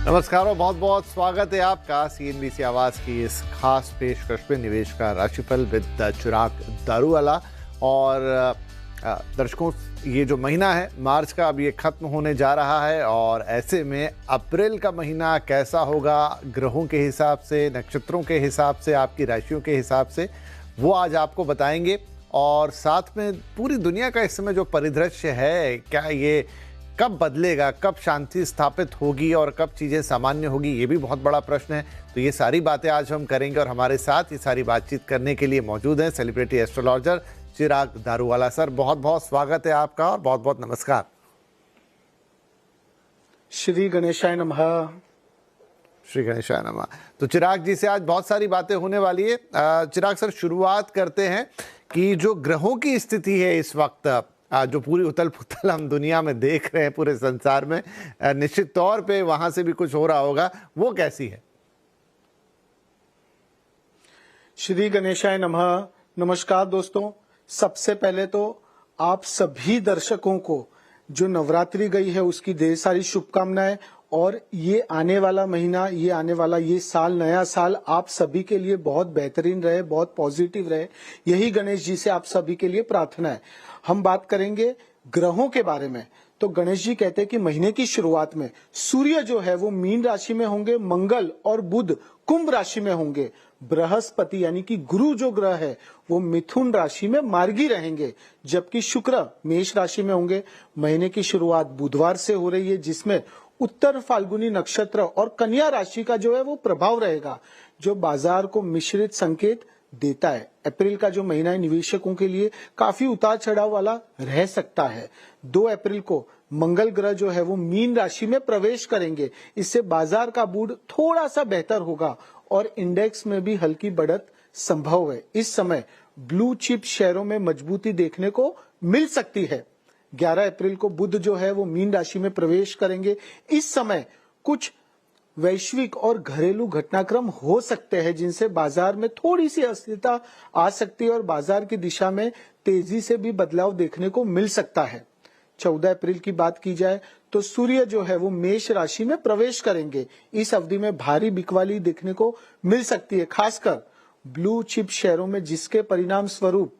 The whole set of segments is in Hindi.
नमस्कार और बहुत बहुत स्वागत है आपका सीएनबीसी आवाज की इस खास पेशकश में निवेश का राशिफल विद चिराग दारूवाला। और दर्शकों, ये जो महीना है मार्च का, अब ये खत्म होने जा रहा है और ऐसे में अप्रैल का महीना कैसा होगा ग्रहों के हिसाब से, नक्षत्रों के हिसाब से, आपकी राशियों के हिसाब से, वो आज आपको बताएंगे। और साथ में पूरी दुनिया का इस समय जो परिदृश्य है, क्या ये कब बदलेगा, कब शांति स्थापित होगी और कब चीज़ें सामान्य होगी, ये भी बहुत बड़ा प्रश्न है। तो ये सारी बातें आज हम करेंगे और हमारे साथ ये सारी बातचीत करने के लिए मौजूद हैं सेलिब्रिटी एस्ट्रोलॉजर चिराग दारूवाला। सर, बहुत बहुत स्वागत है आपका और बहुत बहुत नमस्कार। श्री गणेशाय नमः। श्री गणेशाय नमः। तो चिराग जी से आज बहुत सारी बातें होने वाली है। चिराग सर, शुरुआत करते हैं कि जो ग्रहों की स्थिति है इस वक्त, जो पूरी उथल पुथल हम दुनिया में देख रहे हैं पूरे संसार में, निश्चित तौर पे वहां से भी कुछ हो रहा होगा, वो कैसी है? श्री गणेशाय नमः। नमस्कार दोस्तों, सबसे पहले तो आप सभी दर्शकों को जो नवरात्रि गई है उसकी ढेर सारी शुभकामनाएं। और ये आने वाला महीना, ये साल, नया साल आप सभी के लिए बहुत बेहतरीन रहे, बहुत पॉजिटिव रहे, यही गणेश जी से आप सभी के लिए प्रार्थना है। हम बात करेंगे ग्रहों के बारे में। तो गणेश जी कहते हैं कि महीने की शुरुआत में सूर्य जो है वो मीन राशि में होंगे, मंगल और बुध कुंभ राशि में होंगे, बृहस्पति यानी कि गुरु जो ग्रह है वो मिथुन राशि में मार्गी रहेंगे, जबकि शुक्र मेष राशि में होंगे। महीने की शुरुआत बुधवार से हो रही है, जिसमें उत्तर फाल्गुनी नक्षत्र और कन्या राशि का जो है वो प्रभाव रहेगा, जो बाजार को मिश्रित संकेत देता है। अप्रैल का जो महीना है निवेशकों के लिए काफी उतार चढ़ाव वाला रह सकता है। 2 अप्रैल को मंगल ग्रह जो है वो मीन राशि में प्रवेश करेंगे, इससे बाजार का मूड थोड़ा सा बेहतर होगा और इंडेक्स में भी हल्की बढ़त संभव है। इस समय ब्लू चिप शेयरों में मजबूती देखने को मिल सकती है। 11 अप्रैल को बुध जो है वो मीन राशि में प्रवेश करेंगे। इस समय कुछ वैश्विक और घरेलू घटनाक्रम हो सकते हैं जिनसे बाजार में थोड़ी सी अस्थिरता आ सकती है और बाजार की दिशा में तेजी से भी बदलाव देखने को मिल सकता है। 14 अप्रैल की बात की जाए तो सूर्य जो है वो मेष राशि में प्रवेश करेंगे। इस अवधि में भारी बिकवाली देखने को मिल सकती है, खासकर ब्लू चिप शेयरों में, जिसके परिणाम स्वरूप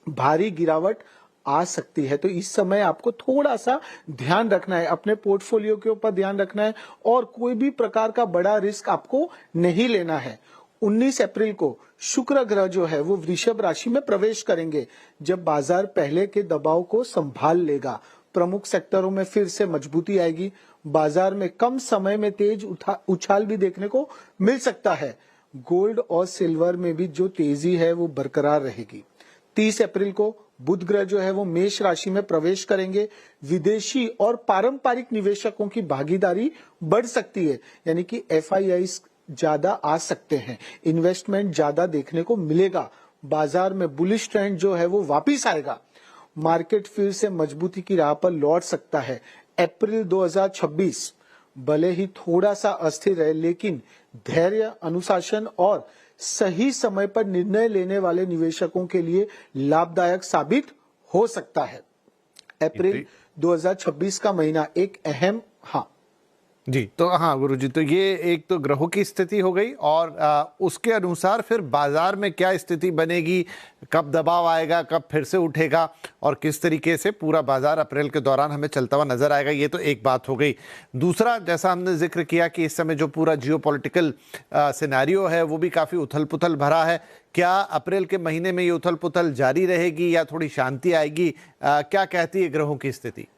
भारी गिरावट आ सकती है। तो इस समय आपको थोड़ा सा ध्यान रखना है, अपने पोर्टफोलियो के ऊपर ध्यान रखना है और कोई भी प्रकार का बड़ा रिस्क आपको नहीं लेना है। 19 अप्रैल को शुक्र ग्रह जो है वो वृषभ राशि में प्रवेश करेंगे, जब बाजार पहले के दबाव को संभाल लेगा। प्रमुख सेक्टरों में फिर से मजबूती आएगी। बाजार में कम समय में तेज उछाल भी देखने को मिल सकता है। गोल्ड और सिल्वर में भी जो तेजी है वो बरकरार रहेगी। 30 अप्रैल को बुध ग्रह जो है वो मेष राशि में प्रवेश करेंगे। विदेशी और पारंपरिक निवेशकों की भागीदारी बढ़ सकती है, यानी कि FIIs ज्यादा आ सकते हैं, इन्वेस्टमेंट ज्यादा देखने को मिलेगा। बाजार में बुलिश ट्रेंड जो है वो वापिस आएगा। मार्केट फिर से मजबूती की राह पर लौट सकता है। अप्रैल 2026 भले ही थोड़ा सा अस्थिर है, लेकिन धैर्य, अनुशासन और सही समय पर निर्णय लेने वाले निवेशकों के लिए लाभदायक साबित हो सकता है। अप्रैल 2026 का महीना एक अहम जी, तो हाँ गुरुजी, तो ये एक तो ग्रहों की स्थिति हो गई और उसके अनुसार फिर बाजार में क्या स्थिति बनेगी, कब दबाव आएगा, कब फिर से उठेगा और किस तरीके से पूरा बाजार अप्रैल के दौरान हमें चलता हुआ नजर आएगा, ये तो एक बात हो गई। दूसरा, जैसा हमने जिक्र किया कि इस समय जो पूरा जियोपॉलिटिकल सिनेरियो है वो भी काफ़ी उथल पुथल भरा है। क्या अप्रैल के महीने में ये उथल पुथल जारी रहेगी या थोड़ी शांति आएगी? क्या कहती है ग्रहों की स्थिति?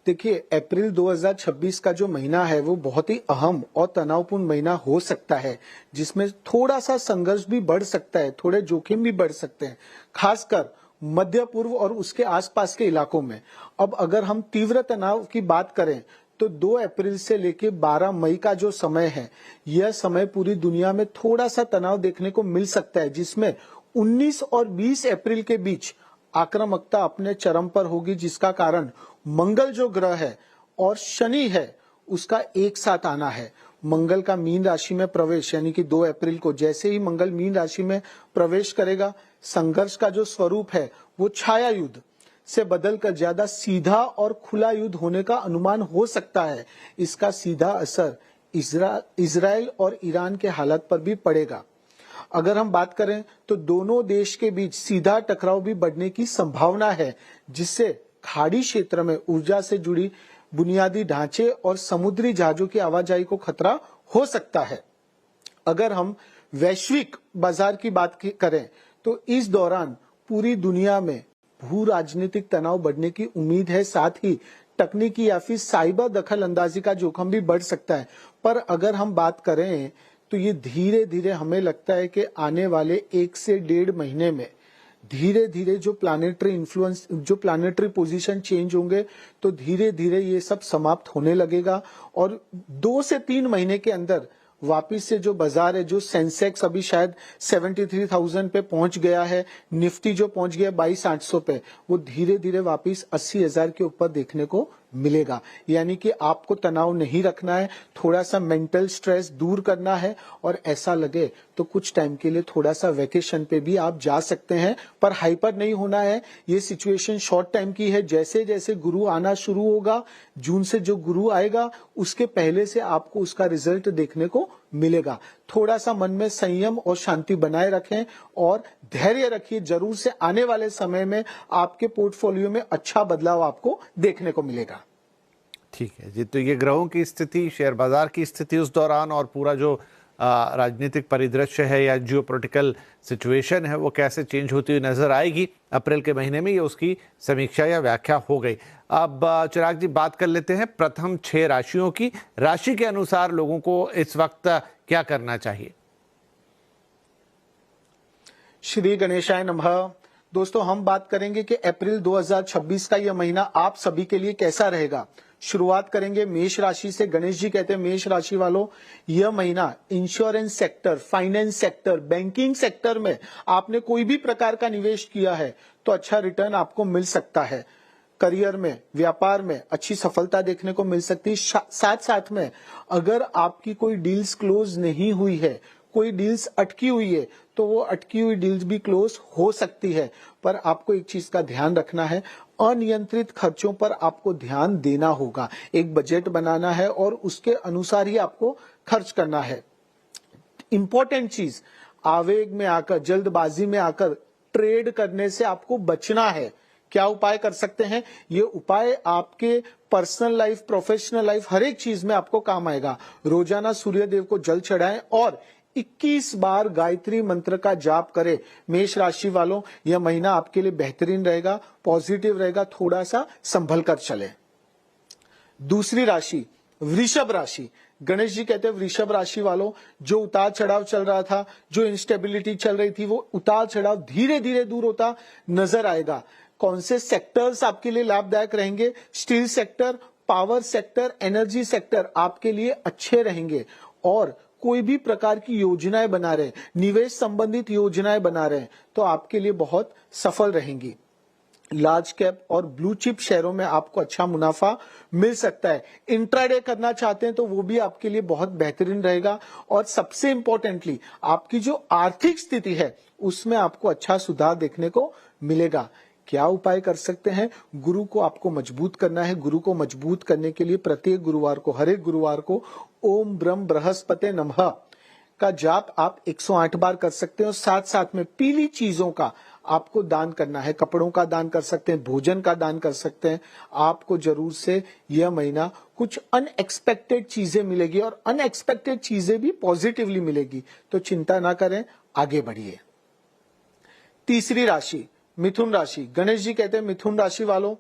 देखिए, अप्रैल 2026 का जो महीना है वो बहुत ही अहम और तनावपूर्ण महीना हो सकता है, जिसमें थोड़ा सा संघर्ष भी बढ़ सकता है, थोड़े जोखिम भी बढ़ सकते हैं, खासकर मध्य पूर्व और उसके आसपास के इलाकों में। अब अगर हम तीव्र तनाव की बात करें तो 2 अप्रैल से लेकर 12 मई का जो समय है, यह समय पूरी दुनिया में थोड़ा सा तनाव देखने को मिल सकता है, जिसमें 19 और 20 अप्रैल के बीच आक्रामकता अपने चरम पर होगी, जिसका कारण मंगल जो ग्रह है और शनि है उसका एक साथ आना है। मंगल का मीन राशि में प्रवेश, यानी कि 2 अप्रैल को जैसे ही मंगल मीन राशि में प्रवेश करेगा, संघर्ष का जो स्वरूप है वो छाया युद्ध, से बदलकर ज्यादा सीधा और खुला युद्ध होने का अनुमान हो सकता है। इसका सीधा असर इजराइल और ईरान के हालात पर भी पड़ेगा। अगर हम बात करें तो दोनों देश के बीच सीधा टकराव भी बढ़ने की संभावना है, जिससे खाड़ी क्षेत्र में ऊर्जा से जुड़ी बुनियादी ढांचे और समुद्री जहाजों की आवाजाही को खतरा हो सकता है। अगर हम वैश्विक बाजार की बात करें तो इस दौरान पूरी दुनिया में भू राजनीतिक तनाव बढ़ने की उम्मीद है। साथ ही तकनीकी या फिर साइबर दखल अंदाजी का जोखिम भी बढ़ सकता है। पर अगर हम बात करें तो ये धीरे धीरे हमें लगता है कि आने वाले 1 से 1.5 महीने में धीरे धीरे जो प्लानिटरी पोजीशन चेंज होंगे तो धीरे धीरे ये सब समाप्त होने लगेगा और 2 से 3 महीने के अंदर वापिस से जो बाजार है, जो सेंसेक्स अभी शायद 73,000 पे पहुंच गया है, निफ्टी जो पहुंच गया 22,800 पे, वो धीरे धीरे वापिस 80,000 के ऊपर देखने को मिलेगा। यानी कि आपको तनाव नहीं रखना है, थोड़ा सा मेंटल स्ट्रेस दूर करना है और ऐसा लगे तो कुछ टाइम के लिए थोड़ा सा वेकेशन पे भी आप जा सकते हैं, पर हाइपर नहीं होना है। ये सिचुएशन शॉर्ट टाइम की है। जैसे जैसे गुरु आना शुरू होगा, जून से जो गुरु आएगा उसके पहले से आपको उसका रिजल्ट देखने को मिलेगा। थोड़ा सा मन में संयम और शांति बनाए रखें और धैर्य रखिए। जरूर से आने वाले समय में आपके पोर्टफोलियो में अच्छा बदलाव आपको देखने को मिलेगा। ठीक है जी, तो ये ग्रहों की स्थिति, शेयर बाजार की स्थिति उस दौरान और पूरा जो राजनीतिक परिदृश्य है या जियोपॉलिटिकल सिचुएशन है वो कैसे चेंज होती हुई नजर आएगी अप्रैल के महीने में, ये उसकी समीक्षा या व्याख्या हो गई। अब चिराग जी बात कर लेते हैं प्रथम 6 राशियों की। राशि के अनुसार लोगों को इस वक्त क्या करना चाहिए? श्री गणेशाय नमः। दोस्तों, हम बात करेंगे कि अप्रैल 2026 का यह महीना आप सभी के लिए कैसा रहेगा। शुरुआत करेंगे मेष राशि से। गणेश जी कहते हैं मेष राशि वालों, यह महीना insurance sector, finance sector, banking sector में आपने कोई भी प्रकार का निवेश किया है तो अच्छा रिटर्न आपको मिल सकता है। करियर में, व्यापार में अच्छी सफलता देखने को मिल सकती है। साथ साथ में अगर आपकी कोई डील्स क्लोज नहीं हुई है, कोई डील्स अटकी हुई है, तो वो अटकी हुई डील्स भी क्लोज हो सकती है। पर आपको एक चीज का ध्यान रखना है, अनियंत्रित खर्चों पर आपको ध्यान देना होगा। एक बजट बनाना है और उसके अनुसार ही आपको खर्च करना है। इंपॉर्टेंट चीज, आवेग में आकर, जल्दबाजी में आकर ट्रेड करने से आपको बचना है। क्या उपाय कर सकते हैं? ये उपाय आपके पर्सनल लाइफ, प्रोफेशनल लाइफ, हर एक चीज में आपको काम आएगा। रोजाना सूर्य देव को जल चढ़ाएं और 21 बार गायत्री मंत्र का जाप करें। मेष राशि वालों, यह महीना आपके लिए बेहतरीन रहेगा, पॉजिटिव रहेगा, थोड़ा सा संभल कर चले। दूसरी राशि वृषभ राशि। गणेश जी कहते हैं वृषभ राशि वालों, जो उतार चढ़ाव चल रहा था, जो इंस्टेबिलिटी चल रही थी, वो उतार चढ़ाव धीरे धीरे दूर होता नजर आएगा। कौन से सेक्टर्स आपके लिए लाभदायक रहेंगे? Steel sector, power sector, energy sector आपके लिए अच्छे रहेंगे। और कोई भी प्रकार की योजनाएं बना रहे, निवेश संबंधित योजनाएं बना रहे, तो आपके लिए बहुत सफल रहेंगी। लार्ज कैप और ब्लू चिप शेयरों में आपको अच्छा मुनाफा मिल सकता है। इंट्राडे करना चाहते हैं तो वो भी आपके लिए बहुत बेहतरीन रहेगा। और सबसे इंपॉर्टेंटली, आपकी जो आर्थिक स्थिति है उसमें आपको अच्छा सुधार देखने को मिलेगा। क्या उपाय कर सकते हैं? गुरु को आपको मजबूत करना है। गुरु को मजबूत करने के लिए प्रत्येक गुरुवार को, हर एक गुरुवार को ओम ब्रह्म बृहस्पते नमः का जाप आप 108 बार कर सकते हैं। और साथ साथ में पीली चीजों का आपको दान करना है। कपड़ों का दान कर सकते हैं, भोजन का दान कर सकते हैं। आपको जरूर से यह महीना कुछ अनएक्सपेक्टेड चीजें मिलेगी और अनएक्सपेक्टेड चीजें भी पॉजिटिवली मिलेगी। तो चिंता ना करें, आगे बढ़िए। तीसरी राशि मिथुन राशि। गणेश जी कहते हैं मिथुन राशि वालों,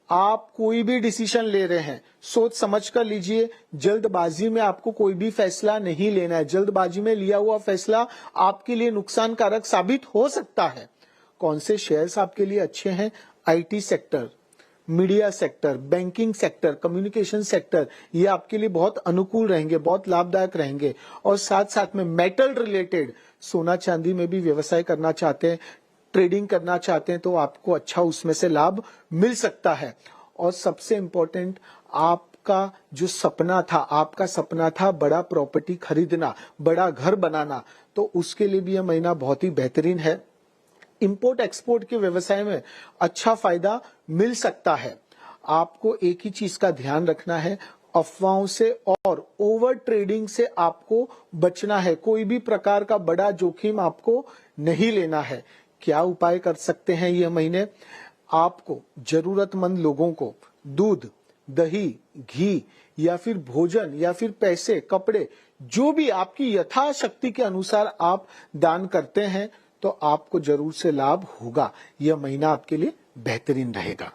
आप कोई भी डिसीजन ले रहे हैं सोच समझ कर लीजिए। जल्दबाजी में आपको कोई भी फैसला नहीं लेना है। जल्दबाजी में लिया हुआ फैसला आपके लिए नुकसानकारक साबित हो सकता है। कौन से शेयर्स आपके लिए अच्छे हैं? IT sector, media sector, banking sector, communication sector, ये आपके लिए बहुत अनुकूल रहेंगे, बहुत लाभदायक रहेंगे। और साथ साथ में मेटल रिलेटेड, सोना चांदी में भी व्यवसाय करना चाहते हैं, ट्रेडिंग करना चाहते हैं, तो आपको अच्छा उसमें से लाभ मिल सकता है। और सबसे इंपॉर्टेंट, आपका जो सपना था, आपका सपना था बड़ा प्रॉपर्टी खरीदना, बड़ा घर बनाना, तो उसके लिए भी यह महीना बहुत ही बेहतरीन है। इंपोर्ट एक्सपोर्ट के व्यवसाय में अच्छा फायदा मिल सकता है। आपको एक ही चीज का ध्यान रखना है, अफवाहों से और ओवर ट्रेडिंग से आपको बचना है। कोई भी प्रकार का बड़ा जोखिम आपको नहीं लेना है। क्या उपाय कर सकते हैं यह महीने? आपको जरूरतमंद लोगों को दूध, दही, घी या फिर भोजन या फिर पैसे, कपड़े, जो भी आपकी यथाशक्ति के अनुसार आप दान करते हैं तो आपको जरूर से लाभ होगा। यह महीना आपके लिए बेहतरीन रहेगा।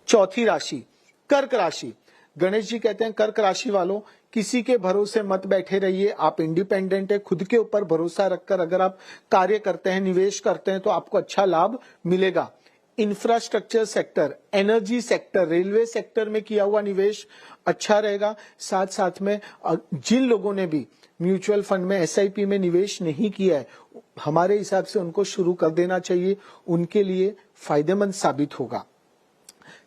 चौथी राशि कर्क राशि। गणेश जी कहते हैं कर्क राशि वालों, किसी के भरोसे मत बैठे रहिए। आप इंडिपेंडेंट है, खुद के ऊपर भरोसा रखकर अगर आप कार्य करते हैं, निवेश करते हैं तो आपको अच्छा लाभ मिलेगा। Infrastructure sector, energy sector, railway sector में किया हुआ निवेश अच्छा रहेगा। साथ साथ में जिन लोगों ने भी म्यूचुअल फंड में, एसआईपी में निवेश नहीं किया है, हमारे हिसाब से उनको शुरू कर देना चाहिए, उनके लिए फायदेमंद साबित होगा।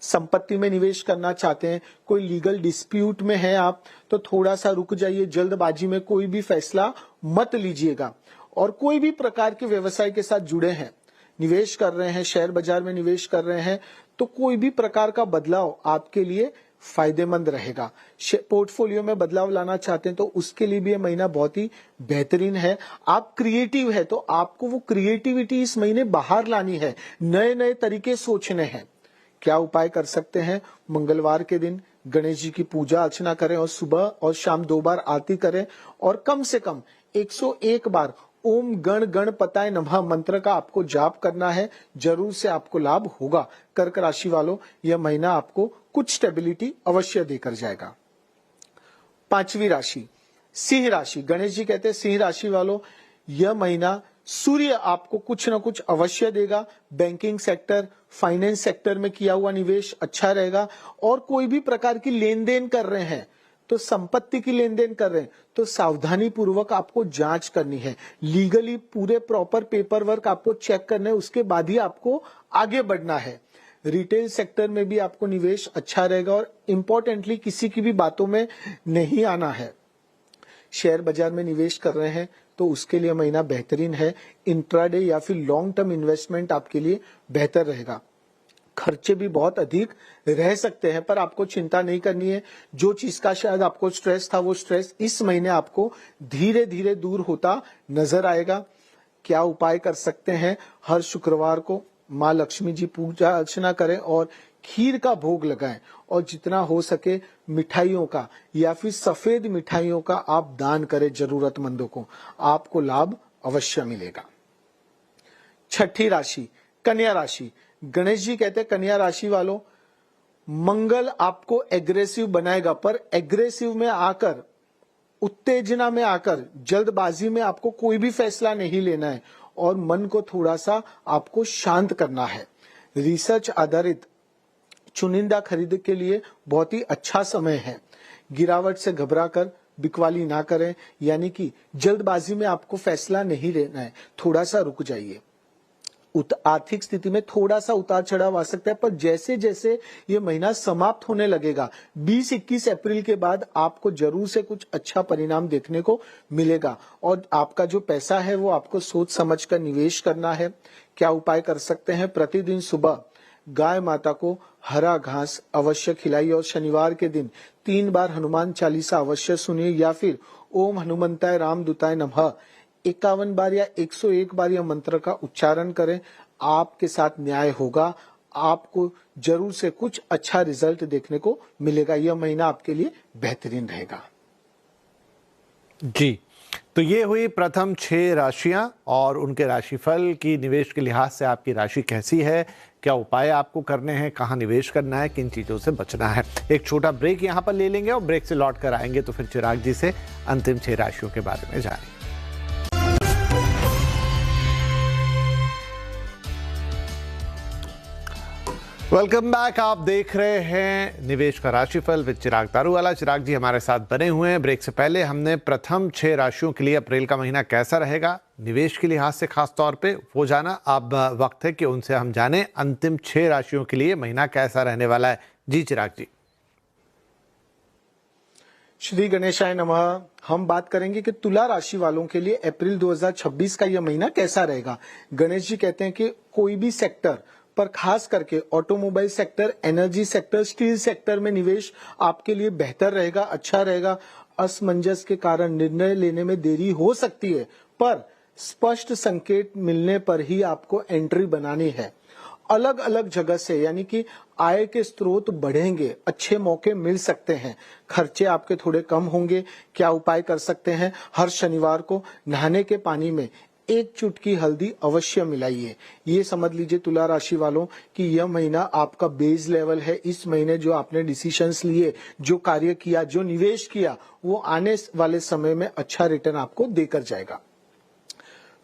संपत्ति में निवेश करना चाहते हैं, कोई लीगल डिस्प्यूट में है आप, तो थोड़ा सा रुक जाइए, जल्दबाजी में कोई भी फैसला मत लीजिएगा। और कोई भी प्रकार के व्यवसाय के साथ जुड़े हैं, निवेश कर रहे हैं, शेयर बाजार में निवेश कर रहे हैं, तो कोई भी प्रकार का बदलाव आपके लिए फायदेमंद रहेगा। पोर्टफोलियो में बदलाव लाना चाहते हैं तो उसके लिए भी यह महीना बहुत ही बेहतरीन है। आप क्रिएटिव है तो आपको वो क्रिएटिविटी इस महीने बाहर लानी है, नए नए तरीके सोचने हैं। क्या उपाय कर सकते हैं? मंगलवार के दिन गणेश जी की पूजा अर्चना करें और सुबह और शाम 2 बार आरती करें और कम से कम 101 बार ओम गण गणपताय नमः मंत्र का आपको जाप करना है। जरूर से आपको लाभ होगा। कर्क राशि वालों, यह महीना आपको कुछ स्टेबिलिटी अवश्य देकर जाएगा। पांचवी राशि सिंह राशि। गणेश जी कहते हैं सिंह राशि वालों, यह महीना सूर्य आपको कुछ न कुछ अवश्य देगा। बैंकिंग सेक्टर, फाइनेंस सेक्टर में किया हुआ निवेश अच्छा रहेगा। और कोई भी प्रकार की लेन देन कर रहे हैं तो संपत्ति की लेन देन कर रहे हैं तो सावधानी पूर्वक आपको जांच करनी है। लीगली पूरे प्रॉपर पेपर वर्क आपको चेक करना है, उसके बाद ही आपको आगे बढ़ना है। रिटेल सेक्टर में भी आपको निवेश अच्छा रहेगा और इंपॉर्टेंटली किसी की भी बातों में नहीं आना है। शेयर बाजार में निवेश कर रहे हैं तो उसके लिए महीना बेहतरीन है। इंट्राडे या फिर लॉन्ग टर्म इन्वेस्टमेंट आपके लिए बेहतर रहेगा। खर्चे भी बहुत अधिक रह सकते हैं पर आपको चिंता नहीं करनी है। जो चीज का शायद आपको स्ट्रेस था वो स्ट्रेस इस महीने आपको धीरे धीरे दूर होता नजर आएगा। क्या उपाय कर सकते हैं? हर शुक्रवार को माँ लक्ष्मी जी पूजा अर्चना करें और खीर का भोग लगाएं और जितना हो सके मिठाइयों का या फिर सफेद मिठाइयों का आप दान करें जरूरतमंदों को, आपको लाभ अवश्य मिलेगा। छठी राशि कन्या राशि। गणेश जी कहते हैं कन्या राशि वालों, मंगल आपको एग्रेसिव बनाएगा पर एग्रेसिव में आकर, उत्तेजना में आकर, जल्दबाजी में आपको कोई भी फैसला नहीं लेना है और मन को थोड़ा सा आपको शांत करना है। रिसर्च आधारित चुनिंदा खरीद के लिए बहुत ही अच्छा समय है। गिरावट से घबराकर बिकवाली ना करें, यानी कि जल्दबाजी में आपको फैसला नहीं लेना है, थोड़ा सा रुक जाइए। आर्थिक स्थिति में थोड़ा सा उतार चढ़ाव आ सकता है पर जैसे जैसे ये महीना समाप्त होने लगेगा 20-21 अप्रैल के बाद आपको जरूर से कुछ अच्छा परिणाम देखने को मिलेगा। और आपका जो पैसा है वो आपको सोच समझ कर निवेश करना है। क्या उपाय कर सकते हैं? प्रतिदिन सुबह गाय माता को हरा घास अवश्य खिलाइए और शनिवार के दिन 3 बार हनुमान चालीसा अवश्य सुनिए या फिर ओम हनुमंताय रामदूताय नमः 51 बार या 101 बार यह मंत्र का उच्चारण करें। आपके साथ न्याय होगा, आपको जरूर से कुछ अच्छा रिजल्ट देखने को मिलेगा। यह महीना आपके लिए बेहतरीन रहेगा। जी, तो ये हुई प्रथम 6 राशियां और उनके राशिफल की निवेश के लिहाज से आपकी राशि कैसी है, क्या उपाय आपको करने हैं, कहाँ निवेश करना है, किन चीज़ों से बचना है। एक छोटा ब्रेक यहाँ पर ले लेंगे और ब्रेक से लौट कर आएंगे तो फिर चिराग जी से अंतिम 6 राशियों के बारे में जानेंगे। Welcome back. आप देख रहे हैं निवेश का राशिफल विद चिराग दारूवाला। चिराग जी हमारे साथ बने हुए हैं। ब्रेक से पहले हमने प्रथम 6 राशियों के लिए अप्रैल का महीना कैसा रहेगा निवेश के लिहाज से खास तौर पे वो जाना। अब वक्त है कि उनसे हम जाने अंतिम 6 राशियों के लिए महीना कैसा रहने वाला है। जी चिराग जी। श्री गणेशाय नमः। हम बात करेंगे कि तुला राशि वालों के लिए अप्रैल 2026 का यह महीना कैसा रहेगा। गणेश जी कहते हैं कि कोई भी सेक्टर पर खास करके automobile sector, energy sector, steel sector में निवेश आपके लिए बेहतर रहेगा, अच्छा रहेगा। असमंजस के कारण निर्णय लेने में देरी हो सकती है, पर स्पष्ट संकेत मिलने पर ही आपको एंट्री बनानी है। अलग अलग जगह से यानी कि आय के स्रोत बढ़ेंगे, अच्छे मौके मिल सकते हैं, खर्चे आपके थोड़े कम होंगे। क्या उपाय कर सकते हैं? हर शनिवार को नहाने के पानी में 1 चुटकी हल्दी अवश्य मिलाइए। ये समझ लीजिए तुला राशि वालों कि यह महीना आपका बेस लेवल है। इस महीने जो आपने डिसीजंस लिए, जो कार्य किया, जो निवेश किया, वो आने वाले समय में अच्छा रिटर्न आपको देकर जाएगा।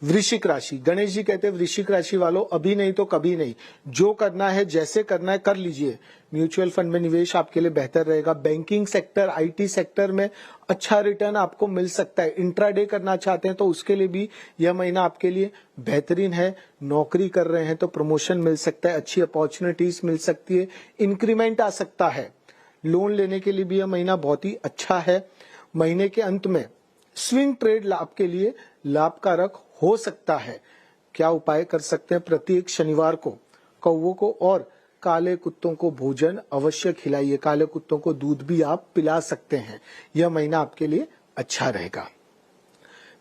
वृश्चिक राशि, गणेश जी कहते हैं वृश्चिक राशि वालों अभी नहीं तो कभी नहीं, जो करना है जैसे करना है कर लीजिए। म्यूचुअल फंड में निवेश आपके लिए बेहतर रहेगा। बैंकिंग सेक्टर, आईटी सेक्टर में अच्छा रिटर्न आपको मिल सकता है। इंट्राडे करना चाहते हैं तो उसके लिए भी यह महीना आपके लिए बेहतरीन है। नौकरी कर रहे हैं तो प्रमोशन मिल सकता है, अच्छी अपॉर्चुनिटीज मिल सकती है, इंक्रीमेंट आ सकता है। लोन लेने के लिए भी यह महीना बहुत ही अच्छा है। महीने के अंत में स्विंग ट्रेड आपके लिए लाभकारक हो सकता है। क्या उपाय कर सकते हैं? प्रत्येक शनिवार को कौवों को और काले कुत्तों को भोजन अवश्य खिलाइए। काले कुत्तों को दूध भी आप पिला सकते हैं। यह महीना आपके लिए अच्छा रहेगा।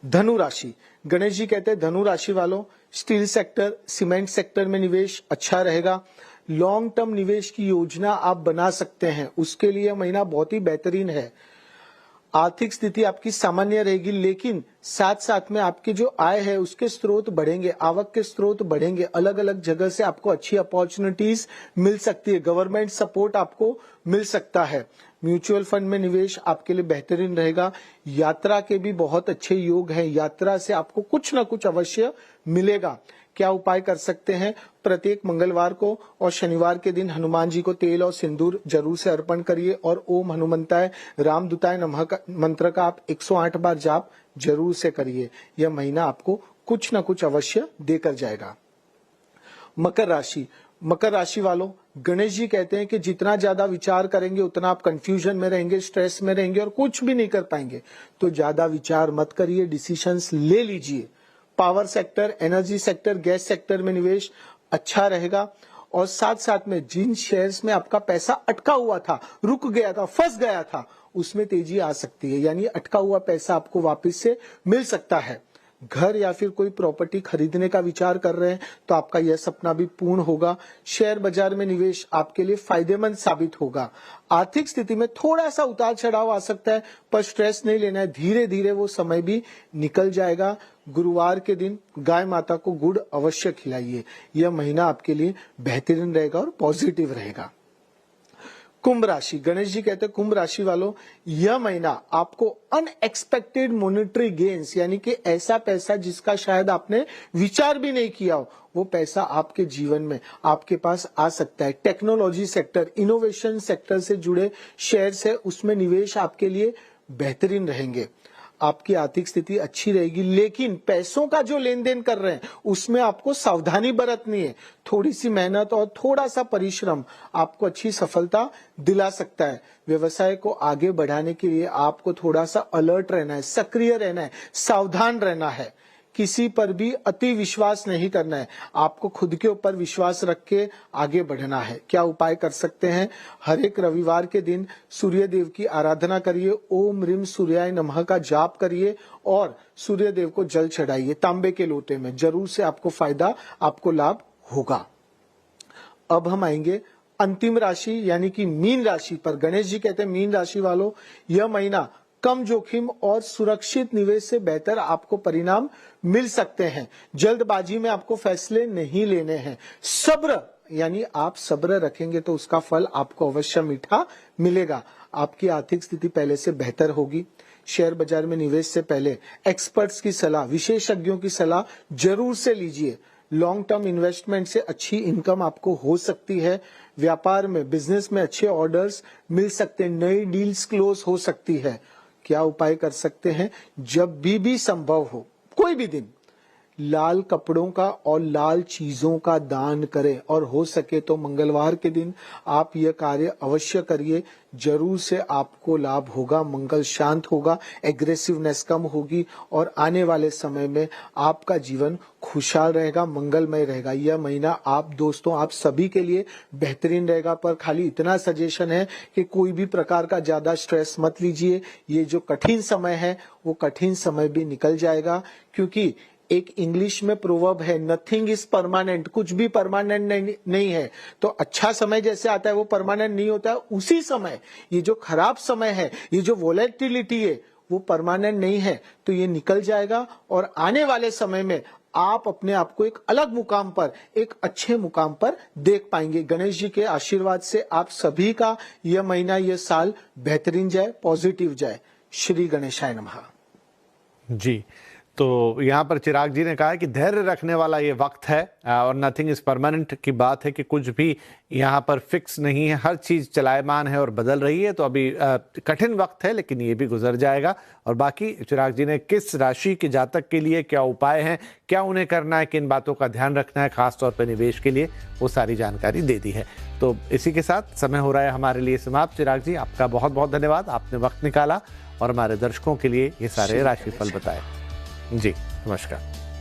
धनु राशि, गणेश जी कहते हैं धनु राशि वालों स्टील सेक्टर, सीमेंट सेक्टर में निवेश अच्छा रहेगा। लॉन्ग टर्म निवेश की योजना आप बना सकते हैं, उसके लिए यह महीना बहुत ही बेहतरीन है। आर्थिक स्थिति आपकी सामान्य रहेगी, लेकिन साथ साथ में आपकी जो आय है उसके स्रोत बढ़ेंगे, आवक के स्रोत बढ़ेंगे। अलग अलग जगह से आपको अच्छी अपॉर्चुनिटीज मिल सकती है, गवर्नमेंट सपोर्ट आपको मिल सकता है। म्यूचुअल फंड में निवेश आपके लिए बेहतरीन रहेगा। यात्रा के भी बहुत अच्छे योग हैं, यात्रा से आपको कुछ ना कुछ अवश्य मिलेगा। क्या उपाय कर सकते हैं? प्रत्येक मंगलवार को और शनिवार के दिन हनुमान जी को तेल और सिंदूर जरूर से अर्पण करिए और ओम हनुमंताय रामदूताय नमः का मंत्र का आप 108 बार जाप जरूर से करिए। यह महीना आपको कुछ ना कुछ अवश्य देकर जाएगा। मकर राशि, मकर राशि वालों गणेश जी कहते हैं कि जितना ज्यादा विचार करेंगे उतना आप कंफ्यूजन में रहेंगे, स्ट्रेस में रहेंगे और कुछ भी नहीं कर पाएंगे। तो ज्यादा विचार मत करिए, डिसीजंस ले लीजिए। Power sector, energy sector, gas sector में निवेश अच्छा रहेगा। और साथ साथ में जिन शेयर्स में आपका पैसा अटका हुआ था, रुक गया था, फंस गया था, उसमें तेजी आ सकती है, यानी अटका हुआ पैसा आपको वापस से मिल सकता है। घर या फिर कोई प्रॉपर्टी खरीदने का विचार कर रहे हैं तो आपका यह सपना भी पूर्ण होगा। शेयर बाजार में निवेश आपके लिए फायदेमंद साबित होगा। आर्थिक स्थिति में थोड़ा सा उतार चढ़ाव आ सकता है, पर स्ट्रेस नहीं लेना है, धीरे धीरे वो समय भी निकल जाएगा। गुरुवार के दिन गाय माता को गुड़ अवश्य खिलाइए। यह महीना आपके लिए बेहतरीन रहेगा और पॉजिटिव रहेगा। कुंभ राशि, गणेश जी कहते हैं कुंभ राशि वालों यह महीना आपको अनएक्सपेक्टेड मॉनेटरी गेन्स यानी कि ऐसा पैसा जिसका शायद आपने विचार भी नहीं किया हो, वो पैसा आपके जीवन में आपके पास आ सकता है। टेक्नोलॉजी सेक्टर, इनोवेशन सेक्टर से जुड़े शेयर्स है, उसमें निवेश आपके लिए बेहतरीन रहेंगे। आपकी आर्थिक स्थिति अच्छी रहेगी, लेकिन पैसों का जो लेन देन कर रहे हैं उसमें आपको सावधानी बरतनी है। थोड़ी सी मेहनत और थोड़ा सा परिश्रम आपको अच्छी सफलता दिला सकता है। व्यवसाय को आगे बढ़ाने के लिए आपको थोड़ा सा अलर्ट रहना है, सक्रिय रहना है, सावधान रहना है। किसी पर भी अति विश्वास नहीं करना है, आपको खुद के ऊपर विश्वास रख के आगे बढ़ना है। क्या उपाय कर सकते हैं? हर एक रविवार के दिन सूर्य देव की आराधना करिए, ओम ह्रीम सूर्याय नमः का जाप करिए और सूर्य देव को जल चढ़ाइए तांबे के लोटे में। जरूर से आपको फायदा, आपको लाभ होगा। अब हम आएंगे अंतिम राशि यानी कि मीन राशि पर। गणेश जी कहते हैं मीन राशि वालों यह महीना कम जोखिम और सुरक्षित निवेश से बेहतर आपको परिणाम मिल सकते हैं। जल्दबाजी में आपको फैसले नहीं लेने हैं। सब्र यानी आप सब्र रखेंगे तो उसका फल आपको अवश्य मीठा मिलेगा। आपकी आर्थिक स्थिति पहले से बेहतर होगी। शेयर बाजार में निवेश से पहले एक्सपर्ट्स की सलाह, विशेषज्ञों की सलाह जरूर से लीजिए। लॉन्ग टर्म इन्वेस्टमेंट से अच्छी इनकम आपको हो सकती है। व्यापार में, बिजनेस में अच्छे ऑर्डर्स मिल सकते हैं, नई डील्स क्लोज हो सकती है। क्या उपाय कर सकते हैं? जब भी संभव हो, कोई भी दिन लाल कपड़ों का और लाल चीजों का दान करें। और हो सके तो मंगलवार के दिन आप यह कार्य अवश्य करिए, जरूर से आपको लाभ होगा, मंगल शांत होगा, एग्रेसिवनेस कम होगी और आने वाले समय में आपका जीवन खुशहाल रहेगा, मंगलमय रहेगा। यह महीना आप दोस्तों आप सभी के लिए बेहतरीन रहेगा। पर खाली इतना सजेशन है कि कोई भी प्रकार का ज्यादा स्ट्रेस मत लीजिए। ये जो कठिन समय है वो कठिन समय भी निकल जाएगा, क्योंकि एक इंग्लिश में प्रोवर्ब है, नथिंग इज परमानेंट, कुछ भी परमानेंट नहीं है। तो अच्छा समय जैसे आता है वो परमानेंट नहीं होता है, उसी समय ये जो खराब समय है, ये जो वोलेटिलिटी है वो परमानेंट नहीं है। तो ये निकल जाएगा और आने वाले समय में आप अपने आप को एक अलग मुकाम पर, एक अच्छे मुकाम पर देख पाएंगे। गणेश जी के आशीर्वाद से आप सभी का यह महीना, यह साल बेहतरीन जाए, पॉजिटिव जाए। श्री गणेशाय नमः। जी, तो यहाँ पर चिराग जी ने कहा है कि धैर्य रखने वाला ये वक्त है और नथिंग इज परमानेंट की बात है कि कुछ भी यहाँ पर फिक्स नहीं है, हर चीज़ चलायमान है और बदल रही है। तो अभी कठिन वक्त है लेकिन ये भी गुजर जाएगा। और बाकी चिराग जी ने किस राशि के जातक के लिए क्या उपाय हैं, क्या उन्हें करना है, किन बातों का ध्यान रखना है खासतौर पर निवेश के लिए, वो सारी जानकारी दे दी है। तो इसी के साथ समय हो रहा है हमारे लिए समाप्त। चिराग जी आपका बहुत बहुत धन्यवाद, आपने वक्त निकाला और हमारे दर्शकों के लिए ये सारे राशिफल बताए। जी नमस्कार।